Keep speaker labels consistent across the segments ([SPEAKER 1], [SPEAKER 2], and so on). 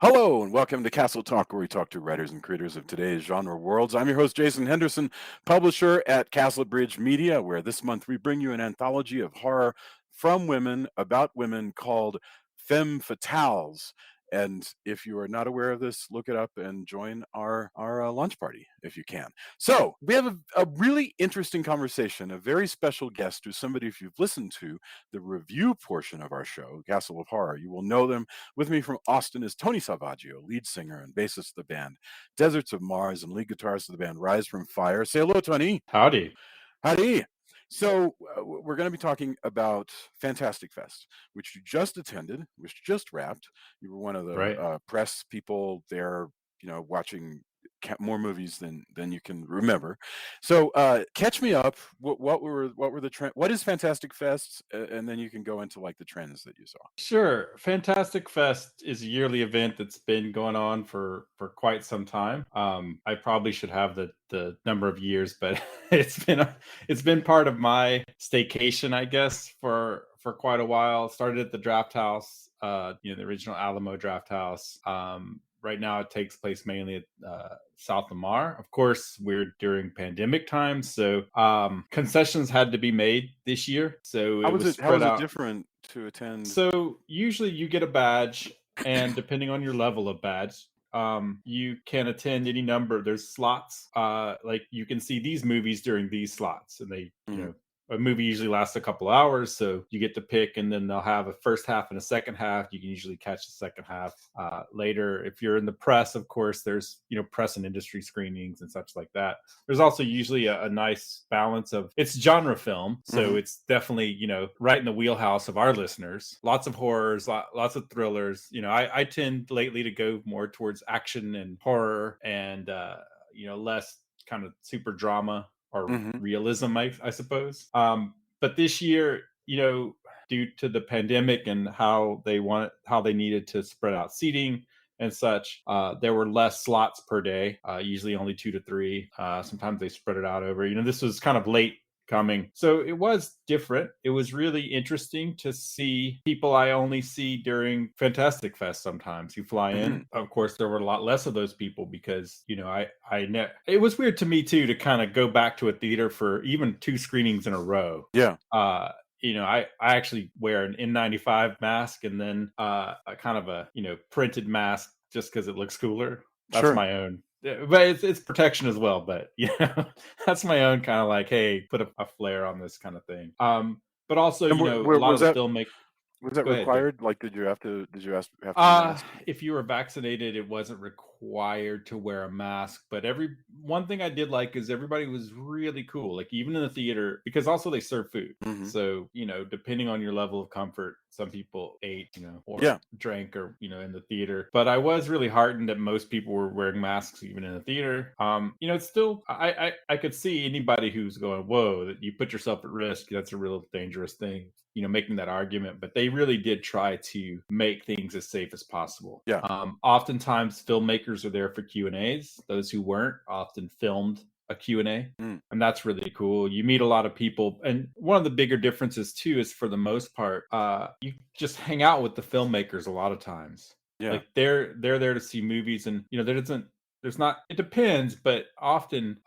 [SPEAKER 1] Hello and welcome to Castle Talk, where we talk to writers and creators of today's genre worlds. I'm your host, Jason Henderson, publisher at Castle Bridge Media, where this month we bring you an anthology of horror from women, about women, called Femme Fatales. And if you are not aware of this, look it up and join our lunch party if you can. So we have a really interesting conversation, a very special guest who's somebody, if you've listened to the review portion of our show, Castle of Horror, you will know them. With me from Austin is Tony Salvaggio, lead singer and bassist of the band Deserts of Mars and lead guitarist of the band Rise from Fire. Say hello, Tony.
[SPEAKER 2] Howdy.
[SPEAKER 1] Howdy. So we're going to be talking about Fantastic Fest, which you just attended, which just wrapped. You were one of the press people there, watching more movies than you can remember. So catch me up. What were the trends? What is Fantastic Fest? And then you can go into like the trends that you saw.
[SPEAKER 2] Sure. Fantastic Fest is a yearly event that's been going on for quite some time. I probably should have the number of years, but it's been part of my staycation, I guess, for quite a while. Started at the Draft House, the original Alamo Draft House. Right now, it takes place mainly at South Lamar. Of course, we're during pandemic times, so concessions had to be made this year. So
[SPEAKER 1] how was it different to attend?
[SPEAKER 2] So usually you get a badge, and depending on your level of badge, you can attend any number. There's slots. Like you can see these movies during these slots, and they, a movie usually lasts a couple hours, so you get to pick, and then they'll have a first half and a second half. You can usually catch the second half later. If you're in the press, of course, there's press and industry screenings and such like that. There's also usually a nice balance of, it's genre film, so it's definitely right in the wheelhouse of our listeners. Lots of horrors, lots of thrillers. I tend lately to go more towards action and horror, and less kind of super drama or realism, I suppose. But this year, due to the pandemic and how they needed to spread out seating and such, there were less slots per day, usually only 2 to 3. Sometimes they spread it out over, this was kind of late coming. So it was different. It was really interesting to see people I only see during Fantastic Fest sometimes who fly in. Of course, there were a lot less of those people because, it was weird to me too, to kind of go back to a theater for even 2 screenings in a row.
[SPEAKER 1] Yeah.
[SPEAKER 2] I actually wear an N95 mask and then a kind of a, printed mask just because it looks cooler. That's my own. But it's protection as well. But that's my own kind of like, hey, put a flare on this kind of thing. But also, a lot of the filmmakers.
[SPEAKER 1] Was that required? Like, did you have to mask?
[SPEAKER 2] If you were vaccinated, it wasn't required to wear a mask. But one thing I did like is everybody was really cool. Like even in the theater, because also they serve food. So, depending on your level of comfort, some people ate, or drank or, in the theater. But I was really heartened that most people were wearing masks even in the theater. It's still, I could see anybody who's going, whoa, that you put yourself at risk. That's a real dangerous thing, making that argument. But they really did try to make things as safe as possible.
[SPEAKER 1] Yeah.
[SPEAKER 2] Oftentimes filmmakers are there for Q&As. Those who weren't often filmed a Q&A, and that's really cool. You meet a lot of people, and one of the bigger differences too is, for the most part, you just hang out with the filmmakers a lot of times.
[SPEAKER 1] Yeah.
[SPEAKER 2] Like they're there to see movies, and it depends, but often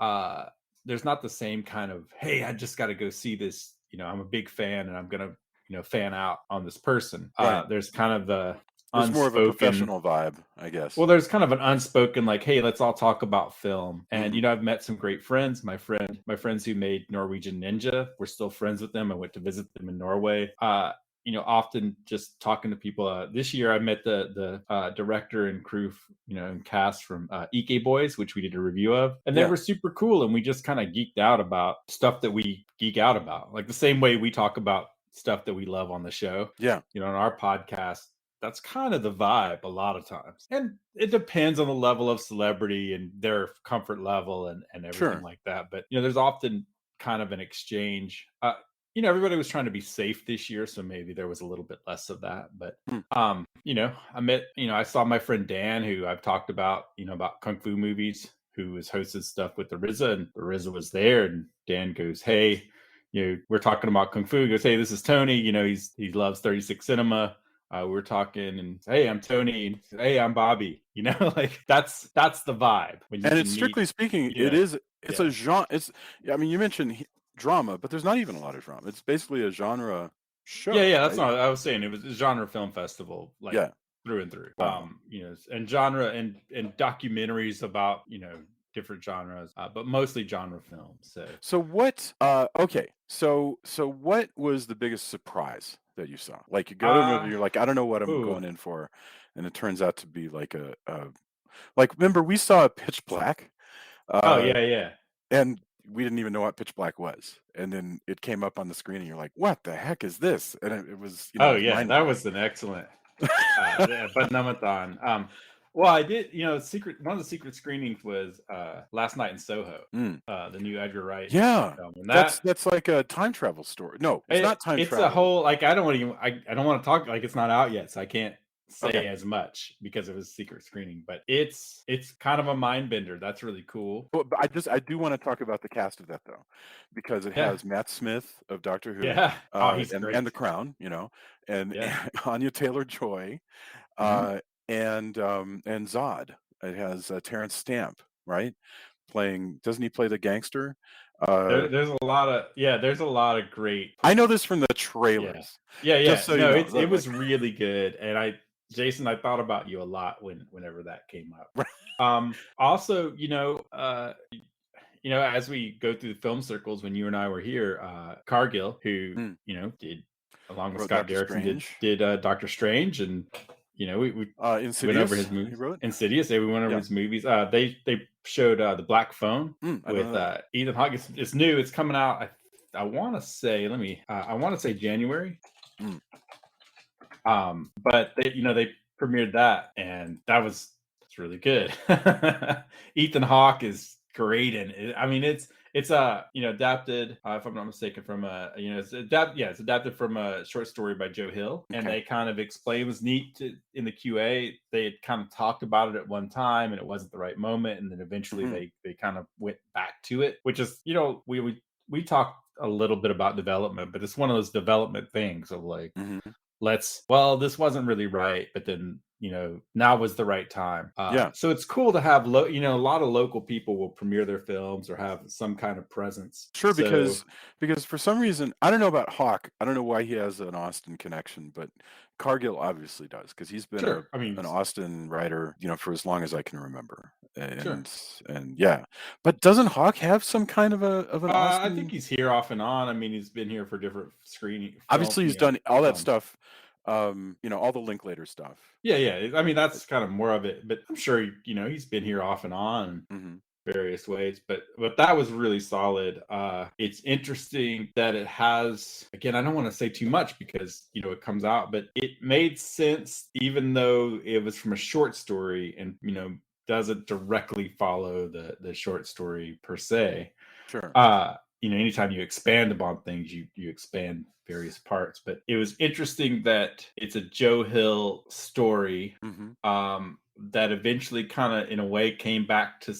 [SPEAKER 2] there's not the same kind of, hey, I just got to go see this, I'm a big fan and I'm gonna fan out on this person.
[SPEAKER 1] Right.
[SPEAKER 2] There's kind of the
[SPEAKER 1] There's more of a professional vibe, I guess.
[SPEAKER 2] Well, there's kind of an unspoken, like, hey, let's all talk about film. And I've met some great friends. My friends who made Norwegian Ninja, we're still friends with them. I went to visit them in Norway. Often just talking to people. This year, I met the director and crew, and cast from Ike Boys, which we did a review of, and they were super cool. And we just kind of geeked out about stuff that we geek out about, like the same way we talk about stuff that we love on the show.
[SPEAKER 1] Yeah,
[SPEAKER 2] on our podcast. That's kind of the vibe a lot of times. And it depends on the level of celebrity and their comfort level and everything like that. But, there's often kind of an exchange. Everybody was trying to be safe this year, so maybe there was a little bit less of that. But, I saw my friend Dan, who I've talked about, about Kung Fu movies, who has hosted stuff with the RZA, and the RZA was there. And Dan goes, hey, we're talking about Kung Fu. He goes, hey, this is Tony. He loves 36 Cinema. we're talking, and hey, I'm Tony, and hey, I'm Bobby. Like that's the vibe when you
[SPEAKER 1] And it's
[SPEAKER 2] can meet.
[SPEAKER 1] strictly speaking,
[SPEAKER 2] You know,
[SPEAKER 1] it's
[SPEAKER 2] yeah,
[SPEAKER 1] a genre. I mean, you mentioned drama, but there's not even a lot of drama. It's basically a genre
[SPEAKER 2] yeah,
[SPEAKER 1] show,
[SPEAKER 2] yeah. That's
[SPEAKER 1] right?
[SPEAKER 2] what I was saying. It was a genre film festival, like
[SPEAKER 1] Yeah.
[SPEAKER 2] through and through.
[SPEAKER 1] Wow.
[SPEAKER 2] And genre and documentaries about different genres, but mostly genre films. So
[SPEAKER 1] So what? Okay. So what was the biggest surprise that you saw? Like you go to a movie,
[SPEAKER 2] uh
[SPEAKER 1] you're like, I don't know what I'm
[SPEAKER 2] ooh,
[SPEAKER 1] going in for, and it turns out to be like like remember we saw Pitch Black,
[SPEAKER 2] oh
[SPEAKER 1] uh,
[SPEAKER 2] yeah, yeah.
[SPEAKER 1] and we didn't even know what Pitch Black was, and then it came up on the screen, and you're like, what the heck is this? And it was it
[SPEAKER 2] Oh
[SPEAKER 1] was
[SPEAKER 2] yeah,
[SPEAKER 1] mind
[SPEAKER 2] that
[SPEAKER 1] blowing.
[SPEAKER 2] was an excellent yeah, Phenomenon. Well, I did, secret one of the secret screenings was last night in Soho,
[SPEAKER 1] Mm.
[SPEAKER 2] the new Edgar Wright
[SPEAKER 1] Yeah,
[SPEAKER 2] film, and
[SPEAKER 1] that's like a time travel story. No, it's not time
[SPEAKER 2] it's a
[SPEAKER 1] travel.
[SPEAKER 2] whole, like, I don't want to I don't want to talk, like, it's not out yet, so I can't
[SPEAKER 1] Okay.
[SPEAKER 2] say as much because it was a secret screening, but it's kind of a mind bender. That's really cool.
[SPEAKER 1] But I do want to talk about the cast of that though, because it
[SPEAKER 2] Yeah,
[SPEAKER 1] has Matt Smith of Doctor Who,
[SPEAKER 2] yeah. Oh, he's
[SPEAKER 1] and The
[SPEAKER 2] great.
[SPEAKER 1] Crown, and
[SPEAKER 2] Yeah.
[SPEAKER 1] Anya Taylor-Joy,
[SPEAKER 2] Hmm.
[SPEAKER 1] uh, and Zod. It has Terrence Stamp, right? Playing, doesn't he play the gangster? Uh,
[SPEAKER 2] There's a lot of, there's a lot of great.
[SPEAKER 1] I know this from the
[SPEAKER 2] Yeah.
[SPEAKER 1] trailers,
[SPEAKER 2] Yeah,
[SPEAKER 1] just
[SPEAKER 2] yeah.
[SPEAKER 1] so you
[SPEAKER 2] No,
[SPEAKER 1] know.
[SPEAKER 2] it was
[SPEAKER 1] Like,
[SPEAKER 2] really good, and Jason, I thought about you a lot whenever that came up. Also, as we go through the film circles, when you and I were here, Cargill, who
[SPEAKER 1] mm,
[SPEAKER 2] did, along with
[SPEAKER 1] wrote
[SPEAKER 2] Scott
[SPEAKER 1] Doctor
[SPEAKER 2] Derrickson,
[SPEAKER 1] Strange,
[SPEAKER 2] did Doctor Strange, and we went over his
[SPEAKER 1] Insidious. He
[SPEAKER 2] movies.
[SPEAKER 1] wrote.
[SPEAKER 2] Insidious, we went over
[SPEAKER 1] Yeah.
[SPEAKER 2] his movies. They showed The Black Phone
[SPEAKER 1] I don't
[SPEAKER 2] with
[SPEAKER 1] know that.
[SPEAKER 2] Ethan Hawke. It's new. It's coming out. I want to say, I want to say January.
[SPEAKER 1] Mm,
[SPEAKER 2] But they premiered that, and it's really good. Ethan Hawke is great in it. I mean, it's adapted, if I'm not mistaken, from it's adapted from a short story by Joe Hill, and
[SPEAKER 1] okay.
[SPEAKER 2] they kind of explain. It was neat in the QA. They had kind of talked about it at one time, and it wasn't the right moment, and then eventually
[SPEAKER 1] Mhm,
[SPEAKER 2] they kind of went back to it, which is, we talked a little bit about development, but it's one of those development things of like,
[SPEAKER 1] mhm.
[SPEAKER 2] this wasn't really right, but then now was the right time.
[SPEAKER 1] Yeah.
[SPEAKER 2] So it's cool to have a lot of local people will premiere their films or have some kind of presence.
[SPEAKER 1] Sure,
[SPEAKER 2] So
[SPEAKER 1] because for some reason, I don't know about Hawk. I don't know why he has an Austin connection, but Cargill obviously does because he's been
[SPEAKER 2] sure, I mean,
[SPEAKER 1] an Austin writer, for as long as I can remember.
[SPEAKER 2] sure.
[SPEAKER 1] And yeah, but doesn't Hawk have some kind of a of an
[SPEAKER 2] I think
[SPEAKER 1] Austin?
[SPEAKER 2] he's here off and on. I mean, he's been here for different screening film,
[SPEAKER 1] Obviously, he's done all that
[SPEAKER 2] films.
[SPEAKER 1] stuff. All the Linklater stuff.
[SPEAKER 2] Yeah, yeah. I mean, that's kind of more of it, but I'm sure he's been here off and on
[SPEAKER 1] Hmm.
[SPEAKER 2] various ways, but that was really solid. It's interesting that it has, again, I don't want to say too much because it comes out, but it made sense even though it was from a short story, and doesn't directly follow the short story per se.
[SPEAKER 1] Sure.
[SPEAKER 2] Anytime you expand upon things, you expand various parts, but it was interesting that it's a Joe Hill story,
[SPEAKER 1] Hmm.
[SPEAKER 2] that eventually kind of in a way came back to,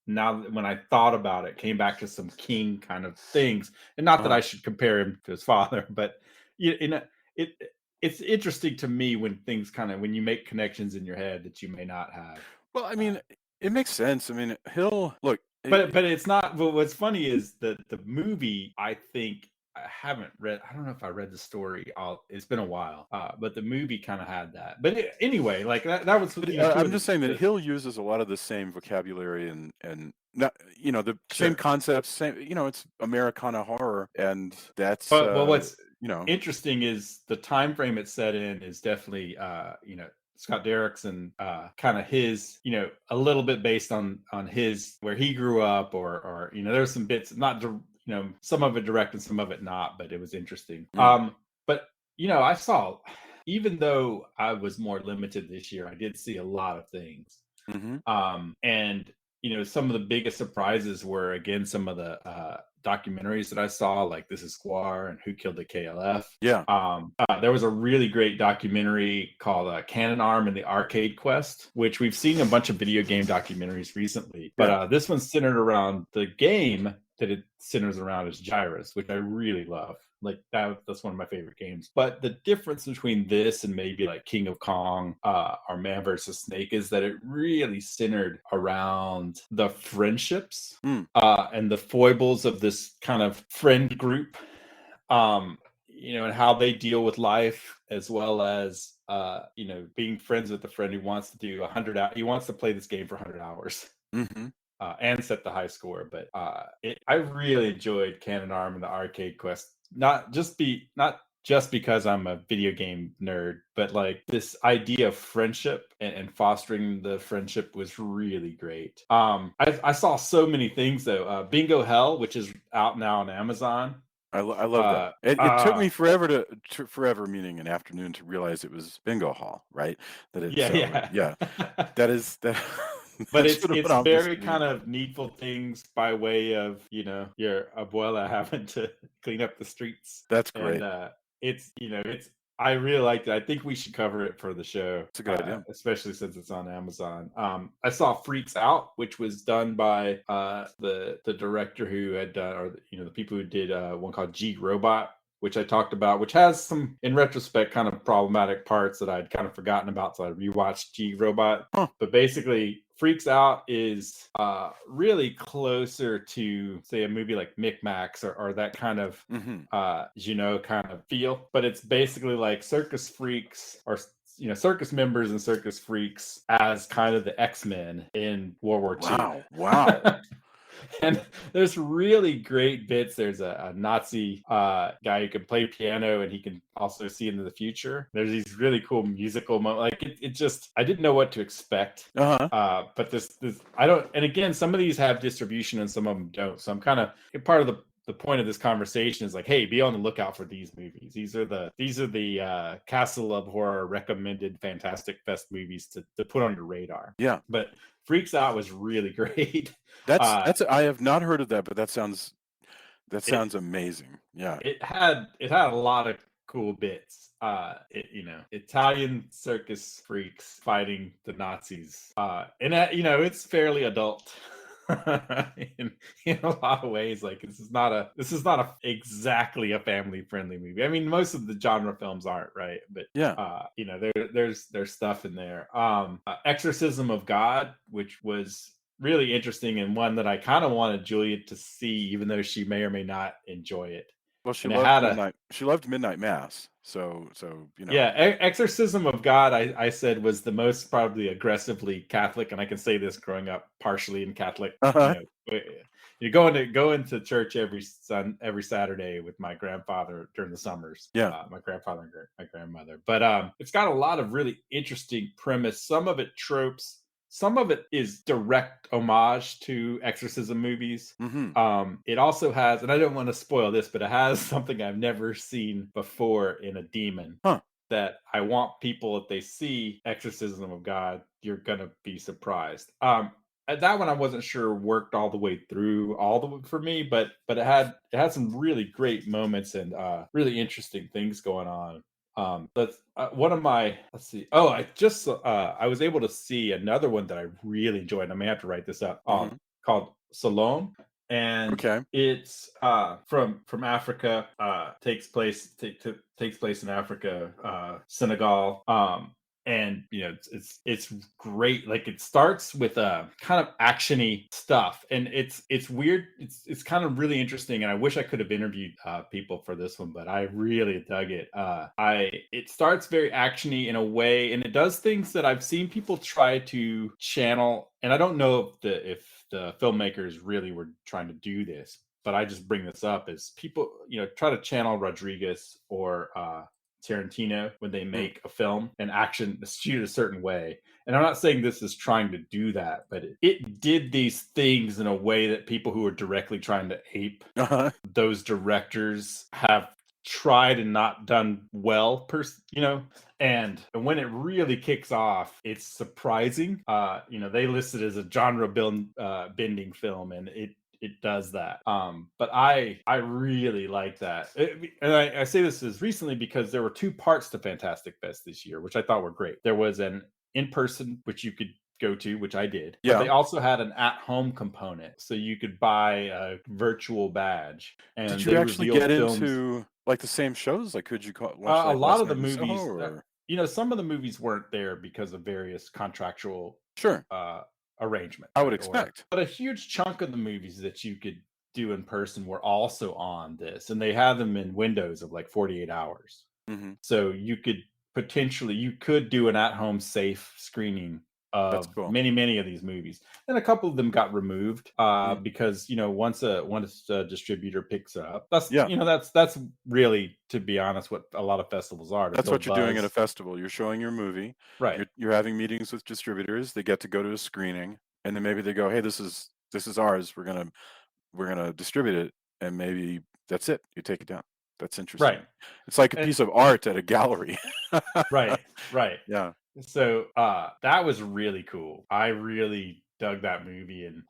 [SPEAKER 2] now that when I thought about it, came back to some King kind of things. And not that
[SPEAKER 1] Uh-huh.
[SPEAKER 2] I should compare him to his father, but it it's interesting to me when things kind of, when you make connections in your head that you may not have.
[SPEAKER 1] Well, I
[SPEAKER 2] uh,
[SPEAKER 1] mean, it makes sense. I mean, Hill. Look.
[SPEAKER 2] but it's not. But what's funny is that the movie, I think, I haven't read. I don't know if I read the story. It's been a while. But the movie kind of had that. But anyway, like that was
[SPEAKER 1] But,
[SPEAKER 2] two
[SPEAKER 1] I'm
[SPEAKER 2] of
[SPEAKER 1] just saying that
[SPEAKER 2] the
[SPEAKER 1] Hill uses a lot of the same vocabulary and not, the same
[SPEAKER 2] sure.
[SPEAKER 1] concepts, same, it's Americana horror, and that's
[SPEAKER 2] But what's
[SPEAKER 1] you know,
[SPEAKER 2] interesting is the time frame it's set in is definitely Scott Derrickson, kind of his, a little bit based on his, where he grew up, or there's some bits, not some of it direct and some of it not, but it was interesting.
[SPEAKER 1] mm,
[SPEAKER 2] But I saw, even though I was more limited this year, I did see a lot of things.
[SPEAKER 1] hmm,
[SPEAKER 2] And some of the biggest surprises were, again, some of the documentaries that I saw, like This Is Squar and Who Killed the KLF.
[SPEAKER 1] yeah,
[SPEAKER 2] There was a really great documentary called Cannon Arm and the Arcade Quest, which we've seen a bunch of video game documentaries recently, but
[SPEAKER 1] yeah,
[SPEAKER 2] this one's centered around the game that it centers around is Gyrus, which I really love. Like that's one of my favorite games. But the difference between this and maybe like King of Kong or Man vs. Snake is that it really centered around the friendships and the foibles of this kind of friend group. And how they deal with life, as well as being friends with a friend who wants to do 100 hours. He wants to play this game for 100 hours.
[SPEAKER 1] Mm-hmm.
[SPEAKER 2] And set the high score. But I really enjoyed Cannon Arm and the Arcade Quest. Not just because I'm a video game nerd, but like this idea of friendship and fostering the friendship was really great. I saw so many things though. Bingo Hell, which is out now on Amazon.
[SPEAKER 1] I love that. It took me forever forever, meaning an afternoon, to realize it was Bingo Hall, right? That it's
[SPEAKER 2] yeah.
[SPEAKER 1] That is that.
[SPEAKER 2] But it's very kind of needful things by way of your abuela having to clean up the streets.
[SPEAKER 1] That's great.
[SPEAKER 2] And it's I really liked it. I think we should cover it for the show.
[SPEAKER 1] It's a good idea,
[SPEAKER 2] especially since it's on Amazon. I saw Freaks Out, which was done by the director who had done, or the people who did one called G Robot, which I talked about, which has some, in retrospect, kind of problematic parts that I'd kind of forgotten about. So I rewatched G Robot. But basically, Freaks Out is really closer to, say, a movie like Micmacs or that kind of, kind of feel. But it's basically like circus freaks or circus members and circus freaks as kind of the X-Men in World War II.
[SPEAKER 1] Wow.
[SPEAKER 2] And there's really great bits. There's a Nazi guy who can play piano, and he can also see into the future. There's these really cool musical moments. Like it just, I didn't know what to expect. But this I don't. And again, some of these have distribution and some of them don't. So I'm kind of part of the point of this conversation is like, hey, be on the lookout for these movies. These are the Castle of Horror recommended Fantastic Fest movies to put on your radar.
[SPEAKER 1] Yeah.
[SPEAKER 2] But Freaks Out was really great.
[SPEAKER 1] That's I have not heard of that, but that sounds amazing. Yeah.
[SPEAKER 2] It had a lot of cool bits. Italian circus freaks fighting the Nazis. And it's fairly adult. in a lot of ways. Like this is not exactly a family friendly movie. I mean, most of the genre films aren't, right? But there's stuff in there. Exorcism of God, which was really interesting, and one that I kind of wanted Julia to see, even though she may or may not enjoy it.
[SPEAKER 1] Well, she loved Midnight Mass. So
[SPEAKER 2] Yeah, Exorcism of God, I said, was the most probably aggressively Catholic, and I can say this growing up partially in Catholic. You're going to church every Saturday with my grandfather during the summers. My grandfather and my grandmother. But it's got a lot of really interesting premise. Some of it tropes. Some of it is direct homage to exorcism movies. It also has, and I don't want to spoil this, but it has something I've never seen before in a demon that I want people, if they see Exorcism of God, you're going to be surprised. That one I wasn't sure worked all the way through for me, but it had some really great moments and really interesting things going on. One of my, let's see. Oh, I was able to see another one that I really enjoyed. I may have to write this up. Called Salon, and it's from Africa. Takes place in Africa, Senegal. And it's great. Like it starts with a kind of actiony stuff, and it's weird. It's kind of really interesting, and I wish I could have interviewed people for this one, but I really dug it. It starts very actiony in a way, and it does things that I've seen people try to channel, and I don't know if the filmmakers really were trying to do this, but I just bring this up as people try to channel Rodriguez or Tarantino when they make a film and action shoot a certain way. And I'm not saying this is trying to do that, but it did these things in a way that people who are directly trying to ape those directors have tried and not done well, and when it really kicks off, it's surprising. They listed it as a genre bending film, and it does that. But I really like that. And I say this as recently because there were two parts to Fantastic Fest this year, which I thought were great. There was an in-person, which you could go to, which I did. But
[SPEAKER 1] Yeah.
[SPEAKER 2] they also had an at-home component, so you could buy a virtual badge,
[SPEAKER 1] Did
[SPEAKER 2] and
[SPEAKER 1] you
[SPEAKER 2] they
[SPEAKER 1] actually
[SPEAKER 2] revealed
[SPEAKER 1] get
[SPEAKER 2] films.
[SPEAKER 1] into like the same shows? Like, could you watch
[SPEAKER 2] A
[SPEAKER 1] like
[SPEAKER 2] lot
[SPEAKER 1] Last
[SPEAKER 2] of the
[SPEAKER 1] Night in Soho
[SPEAKER 2] movies,
[SPEAKER 1] or?
[SPEAKER 2] some of the movies weren't there because of various contractual
[SPEAKER 1] Sure,
[SPEAKER 2] uh, arrangements,
[SPEAKER 1] I would
[SPEAKER 2] right? Or
[SPEAKER 1] expect.
[SPEAKER 2] but a huge chunk of the movies that you could do in person were also on this, and they had them in windows of like 48 hours.
[SPEAKER 1] Hmm.
[SPEAKER 2] So you could do an at-home safe screening
[SPEAKER 1] That's
[SPEAKER 2] of
[SPEAKER 1] cool.
[SPEAKER 2] many of these movies, and a couple of them got removed
[SPEAKER 1] Mm.
[SPEAKER 2] because once a distributor picks up, that's
[SPEAKER 1] Yeah,
[SPEAKER 2] that's really, to be honest, what a lot of festivals are, to
[SPEAKER 1] that's what
[SPEAKER 2] build
[SPEAKER 1] you're doing at a
[SPEAKER 2] buzz.
[SPEAKER 1] festival. You're showing your movie.
[SPEAKER 2] Right,
[SPEAKER 1] You're having meetings with distributors. They get to go to a screening, and then maybe they go, "Hey, this is ours. We're gonna distribute it," and maybe that's it. You take it down. That's
[SPEAKER 2] right,
[SPEAKER 1] interesting. It's like a
[SPEAKER 2] and
[SPEAKER 1] piece of art at a gallery.
[SPEAKER 2] right.
[SPEAKER 1] Yeah.
[SPEAKER 2] So that was really cool. I really dug that movie, and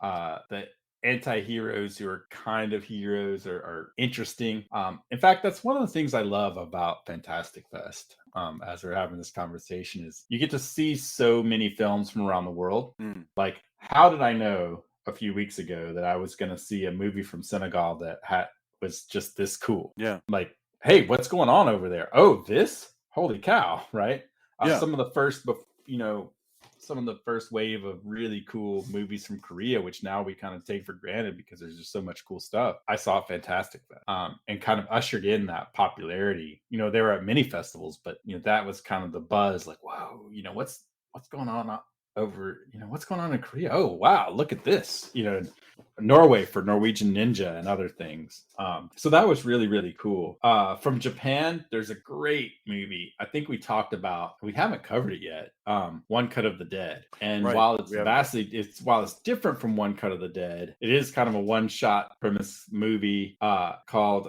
[SPEAKER 2] the anti-heroes who are kind of heroes are interesting. In fact, that's one of the things I love about Fantastic Fest. As we're having this conversation, is you get to see so many films from around the world.
[SPEAKER 1] Mm.
[SPEAKER 2] Like, how did I know a few weeks ago that I was going to see a movie from Senegal that was just this cool?
[SPEAKER 1] Yeah.
[SPEAKER 2] Like, hey, what's going on over there? Oh, this? Holy cow! Right?
[SPEAKER 1] Yeah.
[SPEAKER 2] Some of the first, you know, some of the first wave of really cool movies from Korea, which now we kind of take for granted because there's just so much cool stuff. I saw it fantastic, and kind of ushered in that popularity. They were at many festivals, but that was kind of the buzz. Like, whoa, what's going on what's going on in Korea? Oh, wow, look at this. Norway for Norwegian Ninja and other things. So that was really, really cool. From Japan, there's a great movie. I think we haven't covered it yet. One Cut of the Dead. And
[SPEAKER 1] Right.
[SPEAKER 2] while
[SPEAKER 1] We haven't.
[SPEAKER 2] while it's different from One Cut of the Dead, it is kind of a one-shot premise movie called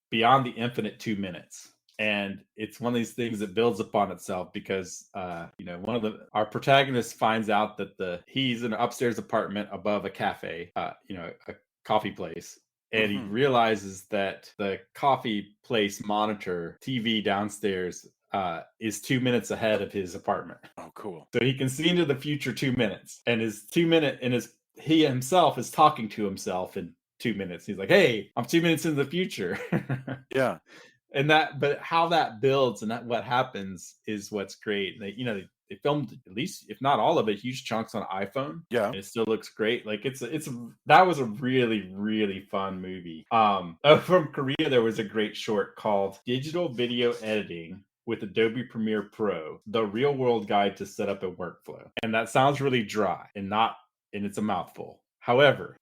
[SPEAKER 2] Beyond the Infinite 2 Minutes. And it's one of these things that builds upon itself because our protagonist finds out that he's in an upstairs apartment above a cafe, a coffee place, and he
[SPEAKER 1] Hmm.
[SPEAKER 2] realizes that the coffee place monitor TV downstairs is 2 minutes ahead of his apartment.
[SPEAKER 1] Oh, cool.
[SPEAKER 2] So he can see into the future 2 minutes, and he himself is talking to himself in 2 minutes. He's like, "Hey, I'm 2 minutes in the future."
[SPEAKER 1] Yeah.
[SPEAKER 2] But how that builds and what happens is what's great. They filmed, at least if not all of it, huge chunks on iPhone.
[SPEAKER 1] Yeah.
[SPEAKER 2] And it still looks great. Like that was a really, really fun movie. From Korea, there was a great short called Digital Video Editing with Adobe Premiere Pro: The Real World Guide to Set Up a Workflow. And that sounds really dry and it's a mouthful. However,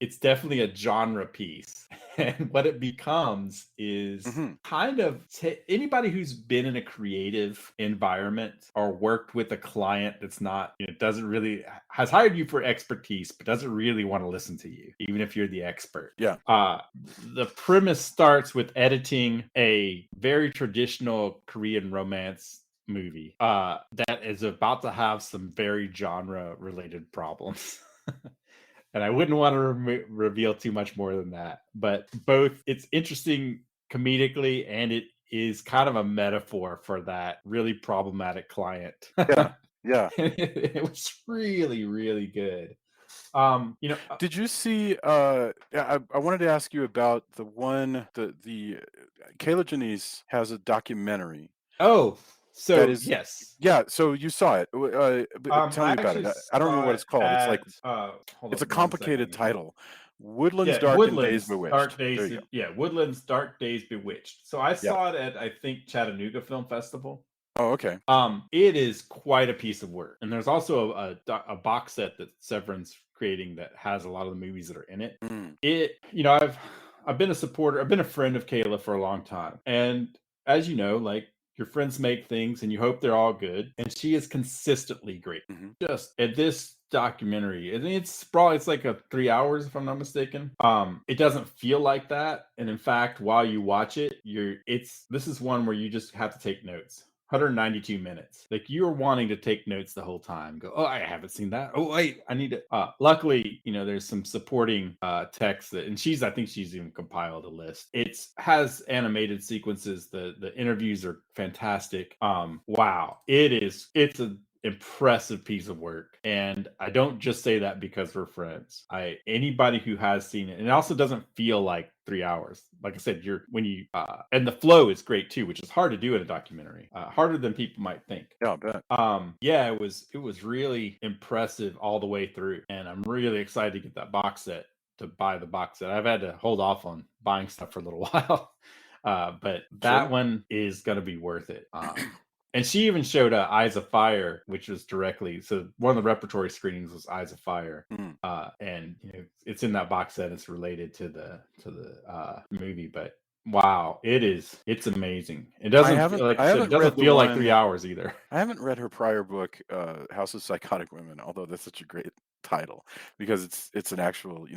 [SPEAKER 2] it's definitely a genre piece. And what it becomes is
[SPEAKER 1] Hmm.
[SPEAKER 2] kind of anybody who's been in a creative environment or worked with a client that's not, doesn't really, has hired you for expertise, but doesn't really want to listen to you, even if you're the expert.
[SPEAKER 1] Yeah.
[SPEAKER 2] The premise starts with editing a very traditional Korean romance movie that is about to have some very genre related problems. And I wouldn't want to reveal too much more than that. But it's interesting comedically, and it is kind of a metaphor for that really problematic client.
[SPEAKER 1] Yeah. Yeah.
[SPEAKER 2] It was really, really good.
[SPEAKER 1] Did you see? Yeah, I wanted to ask you about the Kayla Janice has a documentary
[SPEAKER 2] Oh,
[SPEAKER 1] that
[SPEAKER 2] so
[SPEAKER 1] is.
[SPEAKER 2] yes.
[SPEAKER 1] Yeah, so you saw it. But tell
[SPEAKER 2] I
[SPEAKER 1] me about it.
[SPEAKER 2] actually
[SPEAKER 1] I don't remember
[SPEAKER 2] saw
[SPEAKER 1] what
[SPEAKER 2] it
[SPEAKER 1] it's called. It's like
[SPEAKER 2] at hold
[SPEAKER 1] it's a
[SPEAKER 2] up one second.
[SPEAKER 1] complicated title. Woodlands
[SPEAKER 2] Yeah,
[SPEAKER 1] Dark and Days
[SPEAKER 2] Woodlands
[SPEAKER 1] Bewitched.
[SPEAKER 2] Dark
[SPEAKER 1] There
[SPEAKER 2] Days.
[SPEAKER 1] you go.
[SPEAKER 2] Yeah, Woodlands Dark Days Bewitched. So I
[SPEAKER 1] Yeah.
[SPEAKER 2] saw it at, I think, Chattanooga Film Festival.
[SPEAKER 1] Oh, okay.
[SPEAKER 2] It is quite a piece of work, and there's also a box set that Severin's creating that has a lot of the movies that are in it.
[SPEAKER 1] Mm.
[SPEAKER 2] I've been a supporter, I've been a friend of Kayla for a long time, and as you know, like, your friends make things and you hope they're all good, and she is consistently great.
[SPEAKER 1] Hmm.
[SPEAKER 2] Just at this documentary, and it's like 3 hours if I'm not mistaken. It doesn't feel like that, and in fact, while you watch it, this is one where you just have to take notes. 192 minutes. Like, you're wanting to take notes the whole time. Go, oh, I haven't seen that. Oh, wait, I need to. Luckily, there's some supporting text and I think she's even compiled a list. It has animated sequences. The interviews are fantastic. Wow, it's impressive piece of work, and I don't just say that because we're friends. Anybody who has seen it, and it also doesn't feel like 3 hours. Like I said, and the flow is great too, which is hard to do in a documentary, harder than people might think.
[SPEAKER 1] Yeah, I bet.
[SPEAKER 2] Yeah, it was really impressive all the way through, and I'm really excited to get that box set, to buy the box set. I've had to hold off on buying stuff for a little while, but that
[SPEAKER 1] Sure.
[SPEAKER 2] one is going to be worth it. And she even showed Eyes of Fire, which was directly, so one of the repertory screenings was Eyes of Fire,
[SPEAKER 1] Mm.
[SPEAKER 2] and it's in that box set. It's related to the movie, but wow, it's amazing. It doesn't feel, like
[SPEAKER 1] I
[SPEAKER 2] I said, it
[SPEAKER 1] haven't
[SPEAKER 2] doesn't
[SPEAKER 1] read the
[SPEAKER 2] feel like 3
[SPEAKER 1] one.
[SPEAKER 2] hours either.
[SPEAKER 1] I haven't read her prior book, House of Psychotic Women, although that's such a great title because it's an actual,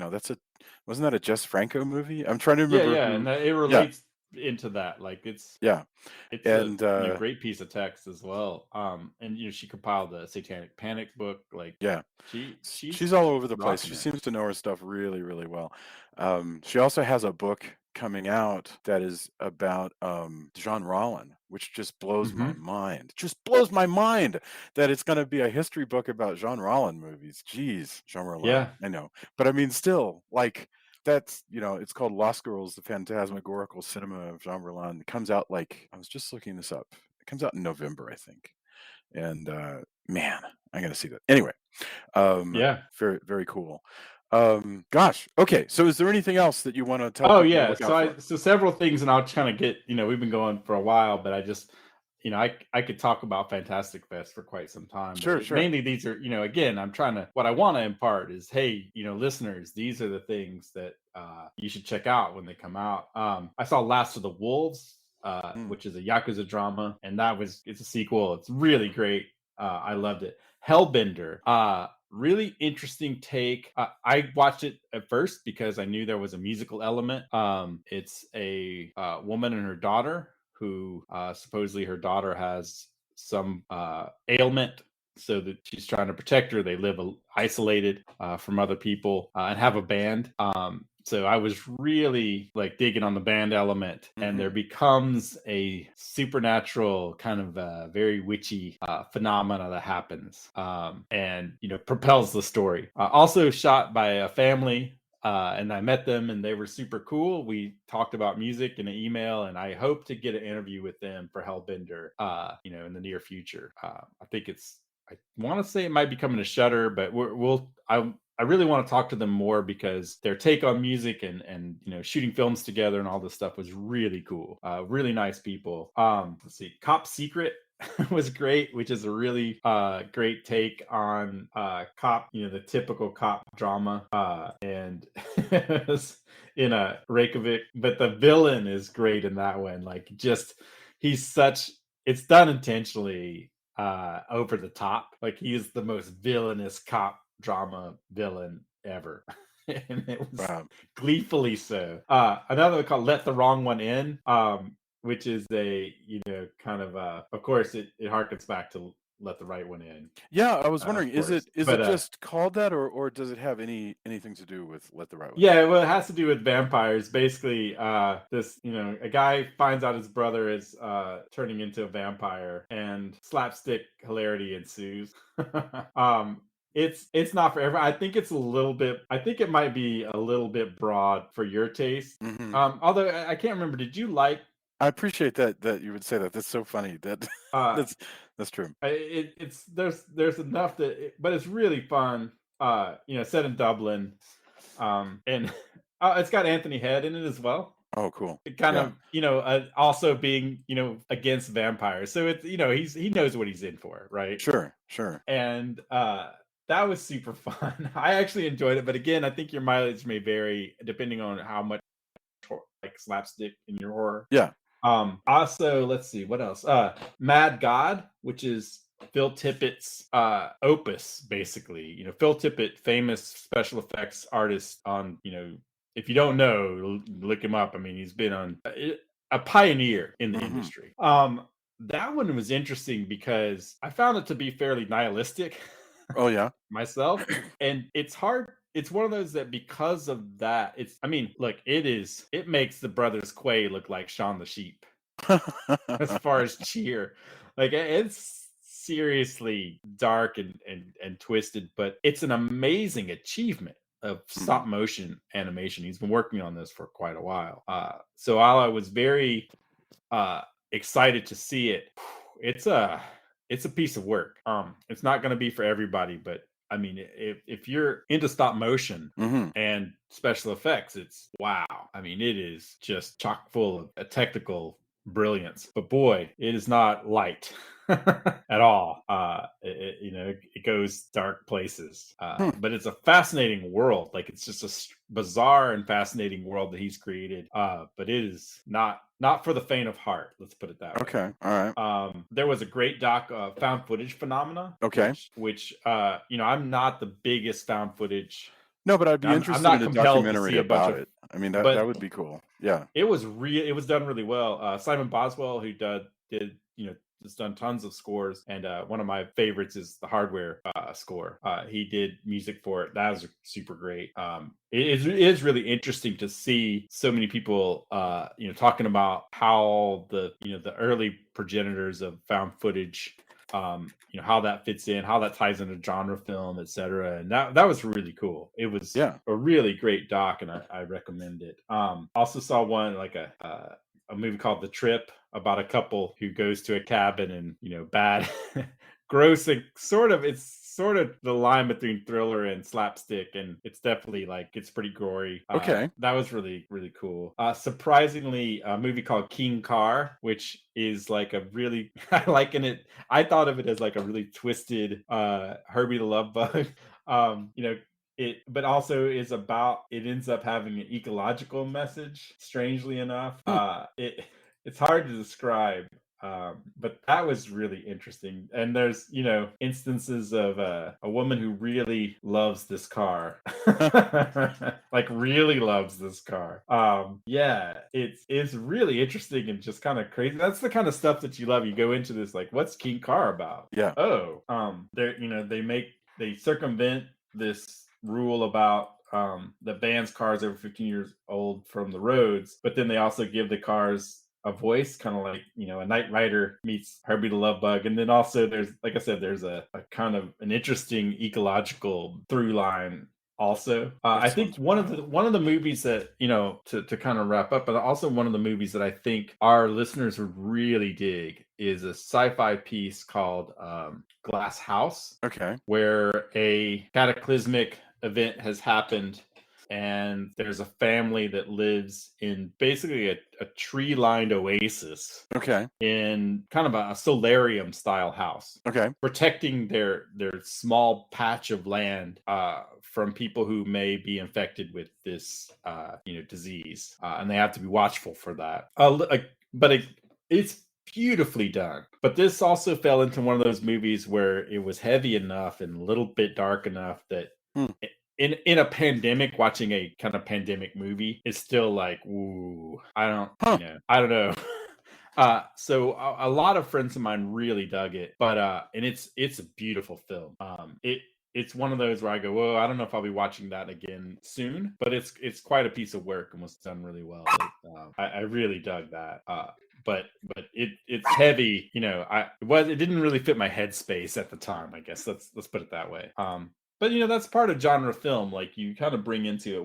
[SPEAKER 1] wasn't that a Jess Franco movie? I'm trying to
[SPEAKER 2] Yeah,
[SPEAKER 1] remember
[SPEAKER 2] yeah,
[SPEAKER 1] who.
[SPEAKER 2] and it
[SPEAKER 1] Yeah,
[SPEAKER 2] relates into that. Like
[SPEAKER 1] yeah,
[SPEAKER 2] it's a
[SPEAKER 1] and
[SPEAKER 2] great piece of text as well. And she compiled the Satanic Panic book. Like
[SPEAKER 1] yeah,
[SPEAKER 2] she's
[SPEAKER 1] she's all over the place.
[SPEAKER 2] rocking
[SPEAKER 1] She
[SPEAKER 2] it.
[SPEAKER 1] seems to know her stuff really, really well. She also has a book coming out that is about Jean Rollin, which just blows my
[SPEAKER 2] Hmm.
[SPEAKER 1] mind. Just blows my mind that it's going to be a history book about Jean Rollin movies. Jeez, Jean Rollin,
[SPEAKER 2] Yeah,
[SPEAKER 1] I know, but I mean, still, like that's it's called Lost Girls: The Phantasmagorical Cinema of Jean Rollin. It comes out I was just looking this up. It comes out in November, I think, and man, I'm gonna see that anyway.
[SPEAKER 2] yeah.
[SPEAKER 1] Very, very cool. Gosh. Okay. So is there anything else that you want to tell
[SPEAKER 2] Oh
[SPEAKER 1] people to
[SPEAKER 2] yeah.
[SPEAKER 1] look out for?
[SPEAKER 2] So several things, and I'll kind of get, we've been going for a while, but I just, I could talk about Fantastic Fest for quite some time, but
[SPEAKER 1] Sure, sure.
[SPEAKER 2] mainly these are, again, what I want to impart is, hey, listeners, these are the things that you should check out when they come out. I saw Last of the Wolves,
[SPEAKER 1] Mm,
[SPEAKER 2] which is a Yakuza drama, and it's a sequel. It's really great. I loved it. Hellbender, really interesting take. I watched it at first because I knew there was a musical element. It's a woman and her daughter who supposedly her daughter has some ailment, so that she's trying to protect her. They live isolated from other people, and have a band. So I was really like digging on the band element, and there
[SPEAKER 1] hmm.
[SPEAKER 2] becomes a supernatural kind of very witchy phenomena that happens, and propels the story. Also shot by a family, and I met them, and they were super cool. We talked about music in an email, and I hope to get an interview with them for Hellbender, in the near future. I want to say it might be coming to Shutter, but I really want to talk to them more because their take on music and shooting films together and all this stuff was really cool. Really nice people. Let's see, Cop Secret was great, which is a really great take on cop, the typical cop drama, and it was in a Reykjavik, but the villain is great in that one. Like, just he's such, it's done intentionally over the top. Like, he is the most villainous cop drama villain ever. And it was
[SPEAKER 1] Wow.
[SPEAKER 2] gleefully so. Another one called Let the Wrong One In, which is a, kind of course, it harkens back to Let the Right One In,
[SPEAKER 1] Yeah, I was
[SPEAKER 2] of
[SPEAKER 1] wondering, is it
[SPEAKER 2] course.
[SPEAKER 1] is
[SPEAKER 2] But
[SPEAKER 1] it just called that, or does it have anything to do with Let the Right One In?
[SPEAKER 2] yeah, well, it has to do with vampires. Basically, this, a guy finds out his brother is turning into a vampire, and slapstick hilarity ensues. um, it's not for everyone. I think it's a little bit. I think it might be a little bit broad for your taste.
[SPEAKER 1] Hmm.
[SPEAKER 2] Although I can't remember. Did you like?
[SPEAKER 1] I appreciate that you would say that. That's so funny. That
[SPEAKER 2] Uh,
[SPEAKER 1] that's that's true.
[SPEAKER 2] it's there's enough but it's really fun. Set in Dublin, and it's got Anthony Head in it as well.
[SPEAKER 1] Oh, cool.
[SPEAKER 2] It kind
[SPEAKER 1] Yeah.
[SPEAKER 2] of, also being, against vampires, so it's, he knows what he's in for, right?
[SPEAKER 1] Sure, sure.
[SPEAKER 2] And that was super fun. I actually enjoyed it, but again, I think your mileage may vary depending on how much like slapstick in your horror.
[SPEAKER 1] Yeah.
[SPEAKER 2] Also, let's see what else. Mad God, which is Phil Tippett's opus, basically. Phil Tippett, famous special effects artist on, if you don't know, look him up. I mean, he's been on a pioneer in the
[SPEAKER 1] Hmm.
[SPEAKER 2] industry. That one was interesting because I found it to be fairly nihilistic
[SPEAKER 1] Oh, yeah.
[SPEAKER 2] myself, and it's hard. It's one of those that, because of that, I mean, look, it makes the brothers Quay look like Shaun the Sheep as far as cheer. Like, it's seriously dark and twisted, but it's an amazing achievement of stop motion animation. He's been working on this for quite a while. So while I was very uh excited to see it, it's a piece of work. It's not going to be for everybody, but I mean, if you're into stop motion and special effects, it's wow. I mean, it is just chock full of a technical brilliance. But boy, it is not light at all. It goes dark places. But it's a fascinating world. Like it's just a bizarre and fascinating world that he's created. But it is not for the faint of heart. Let's put it that way.
[SPEAKER 1] Okay. All right.
[SPEAKER 2] There was a great doc, found footage phenomena.
[SPEAKER 1] Okay.
[SPEAKER 2] Which I'm not the biggest found footage.
[SPEAKER 1] No, but I'd be interested
[SPEAKER 2] not
[SPEAKER 1] in a
[SPEAKER 2] compelled to
[SPEAKER 1] documentary
[SPEAKER 2] see a bunch
[SPEAKER 1] about
[SPEAKER 2] of-
[SPEAKER 1] it. I mean, that would be cool. Yeah.
[SPEAKER 2] It was done really well. Simon Boswell, who has done tons of scores, and one of my favorites is the Hardware score. He did music for it. That was super great. It is really interesting to see so many people, talking about how the early progenitors of found footage, how that fits in, how that ties into genre film, etc. And that was really cool. It was a really great doc, and I recommend it. Also saw one like a movie called The Trip, about a couple who goes to a cabin and bad gross and it's sort of the line between thriller and slapstick, and it's definitely it's pretty gory.
[SPEAKER 1] Okay.
[SPEAKER 2] That was really, really cool. Surprisingly, a movie called King Car, which is like a really I thought of it as like a really twisted Herbie the Love Bug. But also is about, it ends up having an ecological message, strangely enough. It's hard to describe, but that was really interesting. And there's instances of a woman who really loves this car, like really loves this car. It's really interesting and just kind of crazy. That's the kind of stuff that you love. You go into this like, what's King Car about?
[SPEAKER 1] Yeah.
[SPEAKER 2] They circumvent this rule about that bans cars over 15 years old from the roads, but then they also give the cars a voice, kind of like a Knight Rider meets Herbie the Love Bug. And then also there's, like I said, there's a kind of an interesting ecological through line also. I think one of the movies that to kind of wrap up, but also one of the movies that I think our listeners would really dig is a sci-fi piece called Glass House.
[SPEAKER 1] Okay.
[SPEAKER 2] Where a cataclysmic event has happened, and there's a family that lives in basically a tree-lined oasis.
[SPEAKER 1] Okay.
[SPEAKER 2] In kind of a solarium style house.
[SPEAKER 1] Okay.
[SPEAKER 2] Protecting their small patch of land from people who may be infected with this disease, and they have to be watchful for that. It's beautifully done. But this also fell into one of those movies where it was heavy enough and a little bit dark enough that in a pandemic, watching a kind of pandemic movie is still like, ooh, I don't know. So a lot of friends of mine really dug it, but and it's a beautiful film. It's one of those where I go, whoa, I don't know if I'll be watching that again soon, but it's quite a piece of work and was done really well. I really dug that. But it's heavy, it didn't really fit my headspace at the time, I guess. Let's put it that way. But that's part of genre film. Like, you kind of bring into it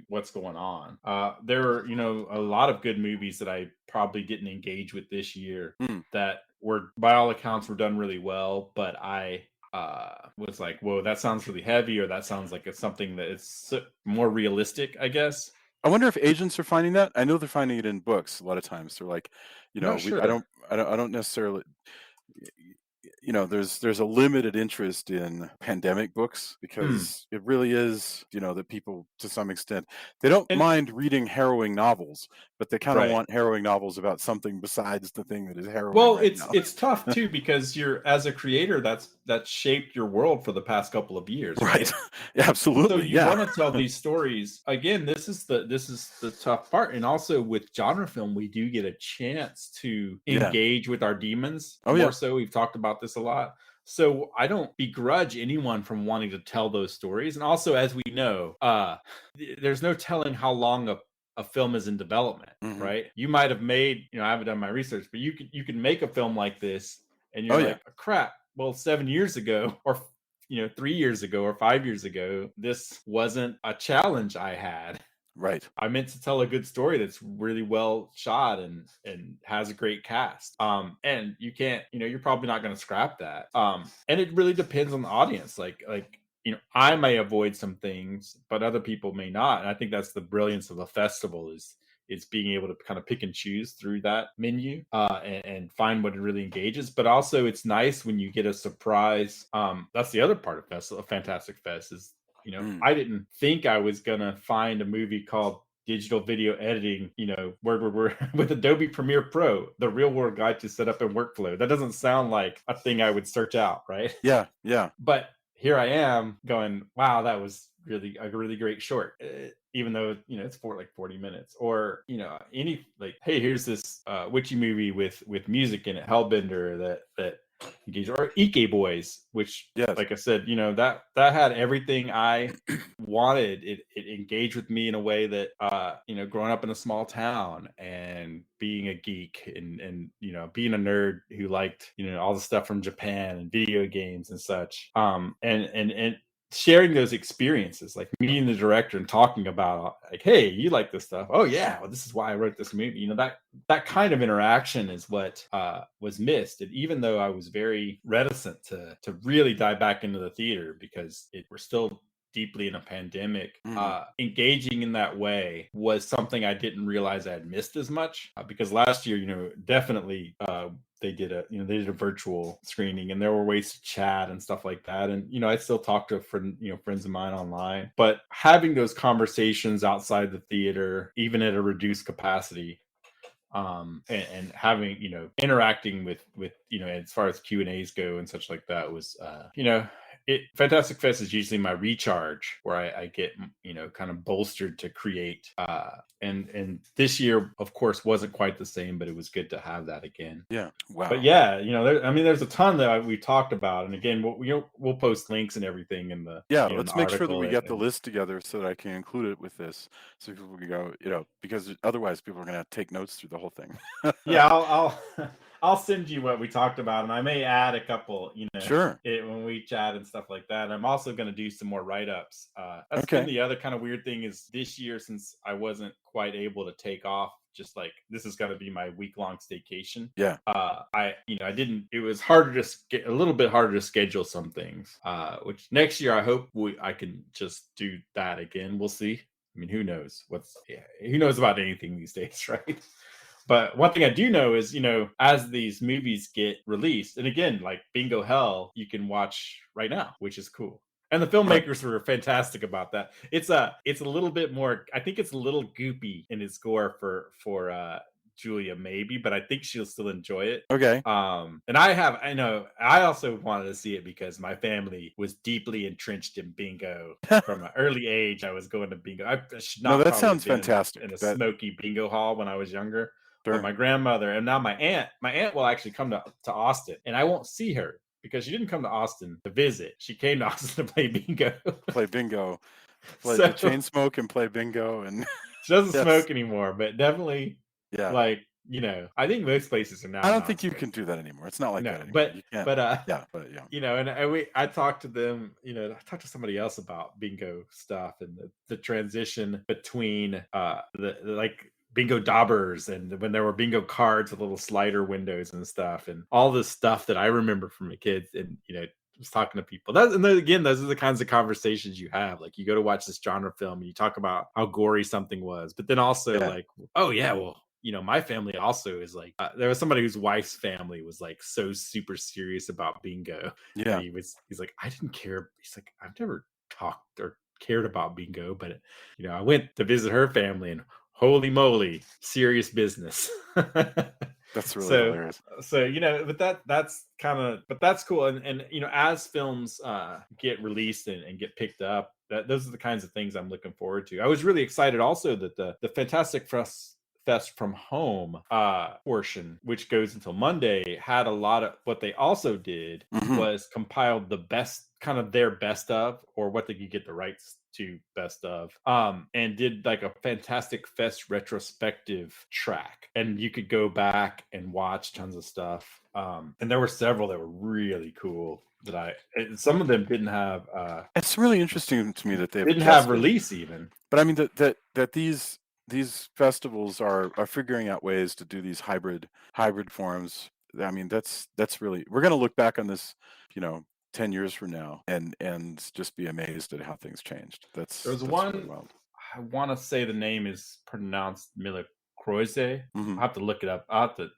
[SPEAKER 2] what's going on. There are a lot of good movies that I probably didn't engage with this year that were, by all accounts, were done really well. But I was like, whoa, that sounds really heavy, or that sounds like it's something that is more realistic, I guess.
[SPEAKER 1] I wonder if agents are finding that. I know they're finding it in books a lot of times. They're like,
[SPEAKER 2] Sure.
[SPEAKER 1] I don't necessarily. There's a limited interest in pandemic books because it really is, that people, to some extent, they don't mind reading harrowing novels, but they kind of want harrowing novels about something besides the thing that is harrowing.
[SPEAKER 2] Well,
[SPEAKER 1] now.
[SPEAKER 2] It's tough too, because you're, as a creator, that's shaped your world for the past couple of years, right?
[SPEAKER 1] Absolutely.
[SPEAKER 2] So you want to tell these stories. Again, this is the tough part. And also with genre film, we do get a chance to engage with our demons more so. We've talked about this a lot. So I don't begrudge anyone from wanting to tell those stories. And also, as we know, there's no telling how long a film is in development, right? You might have made, I haven't done my research, but you can make a film like this, and you're like, crap, well, 7 years ago, or 3 years ago, or 5 years ago, this wasn't a challenge I had.
[SPEAKER 1] Right.
[SPEAKER 2] I meant to tell a good story that's really well shot and has a great cast. And you can't, you're probably not going to scrap that. And it really depends on the audience. Like I may avoid some things, but other people may not. And I think that's the brilliance of a festival is being able to kind of pick and choose through that menu, and find what it really engages. But also, it's nice when you get a surprise. That's the other part of Fantastic Fest is,
[SPEAKER 1] Mm.
[SPEAKER 2] I didn't think I was gonna find a movie called Digital Video Editing, word with Adobe Premiere Pro, the real world guide to set up and workflow. That doesn't sound like a thing I would search out, right?
[SPEAKER 1] Yeah. Yeah.
[SPEAKER 2] But here I am going, wow, that was really a really great short. Even though it's for like 40 minutes, or any, like, hey, here's this witchy movie with music in it, Hellbender, that engage, or Ike Boys, which,
[SPEAKER 1] Yes.
[SPEAKER 2] like I said, that had everything I wanted. It engaged with me in a way that growing up in a small town and being a geek and being a nerd who liked all the stuff from Japan and video games and such, and sharing those experiences, like meeting the director and talking about, like, hey, you like this stuff, oh yeah, well, this is why I wrote this movie. That kind of interaction is what was missed. And even though I was very reticent to really dive back into the theater, because we're still deeply in a pandemic, engaging in that way was something I didn't realize I had missed as much, because last year, definitely, they did a virtual screening, and there were ways to chat and stuff like that. And I still talk to friends of mine online, but having those conversations outside the theater, even at a reduced capacity, and having interacting with as far as Q&As go and such like that, was Fantastic Fest is usually my recharge, where I get kind of bolstered to create, and this year, of course, wasn't quite the same, but it was good to have that again.
[SPEAKER 1] Yeah. Wow.
[SPEAKER 2] But yeah, there's a ton that we talked about, and again, we'll post links and everything in the
[SPEAKER 1] Let's make sure that we get the list together so that I can include it with this, so people can go, because otherwise people are gonna have to take notes through the whole thing.
[SPEAKER 2] Yeah, I'll I'll send you what we talked about, and I may add a couple,
[SPEAKER 1] Sure.
[SPEAKER 2] when we chat and stuff like that. I'm also going to do some more write-ups. That's
[SPEAKER 1] Okay.
[SPEAKER 2] been the other kind of weird thing, is this year, since I wasn't quite able to take off, just like, this is going to be my week-long staycation.
[SPEAKER 1] Yeah.
[SPEAKER 2] I didn't. It was harder to get a little bit harder to schedule some things. Which next year I hope I can just do that again. We'll see. I mean, who knows who knows about anything these days, right? But one thing I do know is, as these movies get released, and again, like Bingo Hell, you can watch right now, which is cool. And the filmmakers were fantastic about that. It's a little bit more, I think it's a little goopy in its gore for Julia, maybe, but I think she'll still enjoy it.
[SPEAKER 1] Okay.
[SPEAKER 2] And I also wanted to see it because my family was deeply entrenched in bingo from an early age. I was going to bingo. I should not.
[SPEAKER 1] No, that
[SPEAKER 2] probably
[SPEAKER 1] sounds
[SPEAKER 2] been
[SPEAKER 1] fantastic.
[SPEAKER 2] in a smoky bingo hall when I was younger.
[SPEAKER 1] Sure.
[SPEAKER 2] But my grandmother, and now my aunt will actually come to Austin, and I won't see her because she didn't come to Austin to visit. She came to Austin to play bingo.
[SPEAKER 1] Play bingo. Play the chain smoke and play bingo. And
[SPEAKER 2] she doesn't smoke anymore, but definitely,
[SPEAKER 1] yeah,
[SPEAKER 2] like, I think most places are now.
[SPEAKER 1] I don't think you can do that anymore. It's not like that anymore.
[SPEAKER 2] But
[SPEAKER 1] you can't.
[SPEAKER 2] And I talked to them. I talked to somebody else about bingo stuff and the transition between the bingo daubers, and when there were bingo cards with little slider windows and stuff, and all this stuff that I remember from a kid, and just talking to people. And then again, those are the kinds of conversations you have. Like, you go to watch this genre film and you talk about how gory something was, but then also like, oh yeah, well, my family also is like, there was somebody whose wife's family was like so super serious about bingo.
[SPEAKER 1] Yeah.
[SPEAKER 2] And he's like, I didn't care. He's like, I've never talked or cared about bingo, but I went to visit her family, and holy moly, serious business.
[SPEAKER 1] That's really hilarious.
[SPEAKER 2] So, but that's cool. And as films get released and get picked up, those are the kinds of things I'm looking forward to. I was really excited also that the Fantastic Fest from Home portion, which goes until Monday, had a lot of, what they also did was compiled the best, kind of their best of, or what they could get the rights 2 best of, and did like a Fantastic Fest retrospective track, and you could go back and watch tons of stuff. And there were several that were really cool that some of them
[SPEAKER 1] It's really interesting to me that they've adjusted.
[SPEAKER 2] release even.
[SPEAKER 1] But I mean that these festivals are figuring out ways to do these hybrid forms. I mean, that's really, we're going to look back on this, 10 years from now and just be amazed at how things changed.
[SPEAKER 2] There was
[SPEAKER 1] That's really
[SPEAKER 2] one,
[SPEAKER 1] wild.
[SPEAKER 2] I want to say the name is pronounced Miller Croise.
[SPEAKER 1] Hmm.
[SPEAKER 2] I'll have to look it up. I'll have to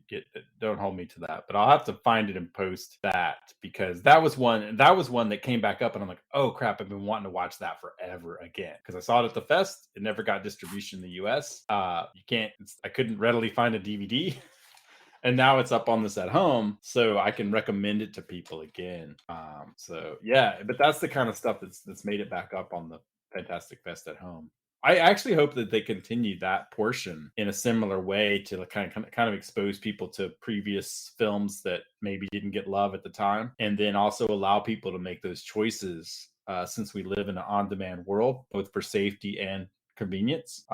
[SPEAKER 2] get it. Don't hold me to that, but I'll have to find it and post that, because that was one that came back up, and I'm like, oh crap, I've been wanting to watch that forever again, because I saw it at the fest. It never got distribution in the US. I couldn't readily find a DVD. And now it's up on this at home, so I can recommend it to people again. So yeah, but that's the kind of stuff that's made it back up on the Fantastic Fest at home. I actually hope that they continue that portion in a similar way to like kind of expose people to previous films that maybe didn't get love at the time, and then also allow people to make those choices, since we live in an on-demand world, both for safety and convenience.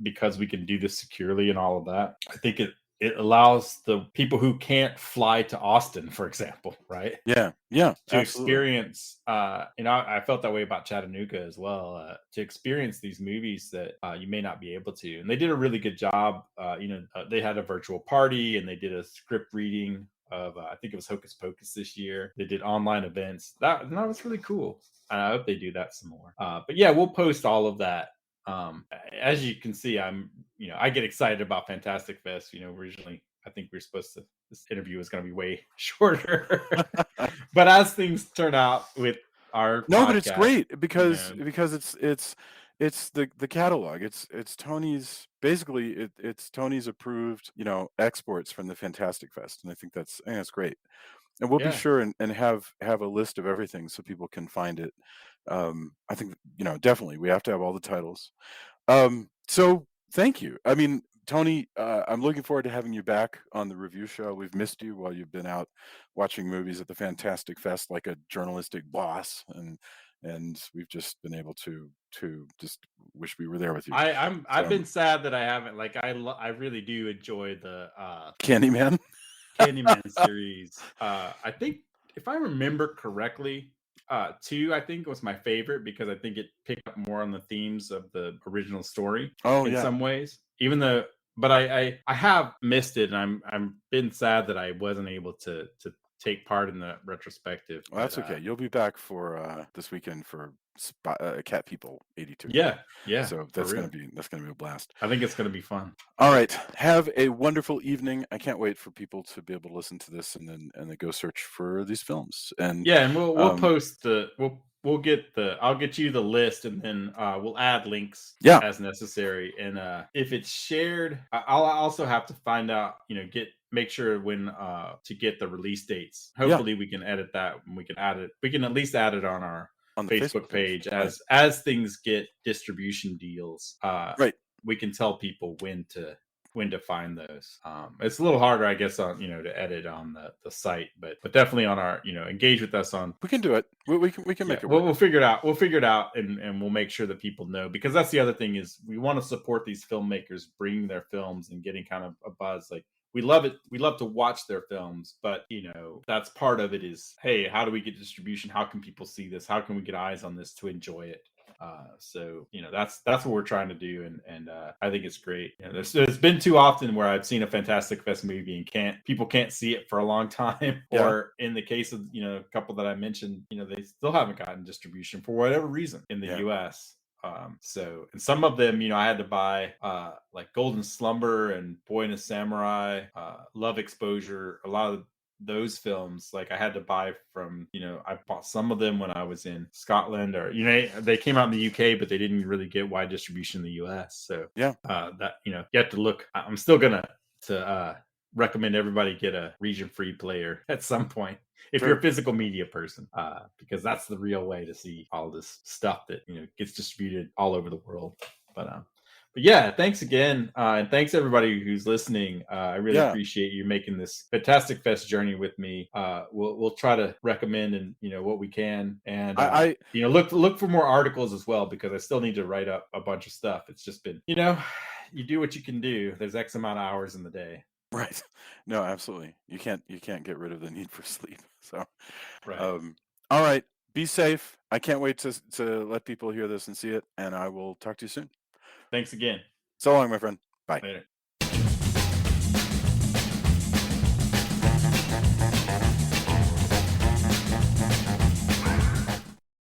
[SPEAKER 2] Because we can do this securely and all of that, I think it allows the people who can't fly to Austin, for example, right,
[SPEAKER 1] Yeah,
[SPEAKER 2] to
[SPEAKER 1] absolutely.
[SPEAKER 2] experience, I felt that way about Chattanooga as well, to experience these movies that you may not be able to. And they did a really good job. They had a virtual party, and they did a script reading of, I think it was Hocus Pocus this year. They did online events. That was really cool. And I hope they do that some more. But yeah, we'll post all of that. As you can see, I get excited about Fantastic Fest. Originally, I think this interview was going to be way shorter, but as things turn out with our
[SPEAKER 1] No, but it's
[SPEAKER 2] podcast,
[SPEAKER 1] great because it's the catalog. It's Tony's, basically it's Tony's approved, exports from the Fantastic Fest, and I think that's great. And we'll be
[SPEAKER 2] yeah,
[SPEAKER 1] sure and have a list of everything so people can find it. I think, definitely we have to have all the titles. So thank you. I mean, Tony, I'm looking forward to having you back on the review show. We've missed you while you've been out watching movies at the Fantastic Fest like a journalistic boss, and we've just been able to just wish we were there with you.
[SPEAKER 2] I've
[SPEAKER 1] So
[SPEAKER 2] been sad that I haven't. Like I really do enjoy the
[SPEAKER 1] Candyman.
[SPEAKER 2] Candyman series. I think, if I remember correctly, 2 I think was my favorite, because I think it picked up more on the themes of the original story
[SPEAKER 1] Oh
[SPEAKER 2] in
[SPEAKER 1] yeah.
[SPEAKER 2] some ways. Even though, but I have missed it, and I'm been sad that I wasn't able to take part in the retrospective.
[SPEAKER 1] Well,
[SPEAKER 2] But
[SPEAKER 1] that's okay. You'll be back for this weekend for Cat People 82.
[SPEAKER 2] yeah,
[SPEAKER 1] So
[SPEAKER 2] for real.
[SPEAKER 1] that's gonna be a blast.
[SPEAKER 2] I think it's gonna be fun.
[SPEAKER 1] All right. Have a wonderful evening. I can't wait for people to be able to listen to this and then go search for these films. And
[SPEAKER 2] Yeah, and we'll
[SPEAKER 1] um,
[SPEAKER 2] post we'll get I'll get you the list, and then we'll add links
[SPEAKER 1] yeah,
[SPEAKER 2] as necessary. And if it's shared, I'll also have to find out, make sure when to get the release dates.
[SPEAKER 1] yeah,
[SPEAKER 2] Hopefully we can edit that, and we can add it. We can at least add it on our
[SPEAKER 1] on the Facebook
[SPEAKER 2] Facebook
[SPEAKER 1] page.
[SPEAKER 2] page,
[SPEAKER 1] Right.
[SPEAKER 2] as things get distribution deals.
[SPEAKER 1] Right.
[SPEAKER 2] We can tell people when to find those. It's a little harder, I guess, on to edit on the site, but definitely on our, engage with us on.
[SPEAKER 1] We can do it. We can
[SPEAKER 2] Yeah,
[SPEAKER 1] make it
[SPEAKER 2] well,
[SPEAKER 1] work.
[SPEAKER 2] we'll figure it out. We'll figure it out, and we'll make sure that people know, because that's the other thing, is we want to support these filmmakers bringing their films and getting kind of a buzz. Like, we love it. We love to watch their films, but that's part of it. Is, hey, how do we get distribution? How can people see this? How can we get eyes on this to enjoy it? So that's what we're trying to do, and I think it's great. There's been too often where I've seen a Fantastic Fest movie and people can't see it for a long time,
[SPEAKER 1] Yeah.
[SPEAKER 2] or in the case of a couple that I mentioned, they still haven't gotten distribution for whatever reason in the
[SPEAKER 1] Yeah.
[SPEAKER 2] U.S. So, and some of them, I had to buy, like Golden Slumber and Boy and a Samurai, Love Exposure, a lot of those films, like I had to buy from, I bought some of them when I was in Scotland, or they came out in the UK, but they didn't really get wide distribution in the US. So
[SPEAKER 1] Yeah.
[SPEAKER 2] that you have to look. I'm still gonna to recommend everybody get a region free player at some point if you're
[SPEAKER 1] Sure.
[SPEAKER 2] a physical media person, because that's the real way to see all this stuff that gets distributed all over the world. But But yeah, thanks again, and thanks everybody who's listening. I really
[SPEAKER 1] Yeah,
[SPEAKER 2] appreciate you making this fantastic fest journey with me. We'll try to recommend and what we can, and
[SPEAKER 1] I
[SPEAKER 2] look for more articles as well, because I still need to write up a bunch of stuff. It's just been you do what you can do. There's X amount of hours in the day.
[SPEAKER 1] right. No, absolutely. You can't get rid of the need for sleep. So,
[SPEAKER 2] Right.
[SPEAKER 1] um, all right. Be safe. I can't wait to let people hear this and see it, and I will talk to you soon.
[SPEAKER 2] Thanks again.
[SPEAKER 1] So long, my friend. Bye.
[SPEAKER 2] Later.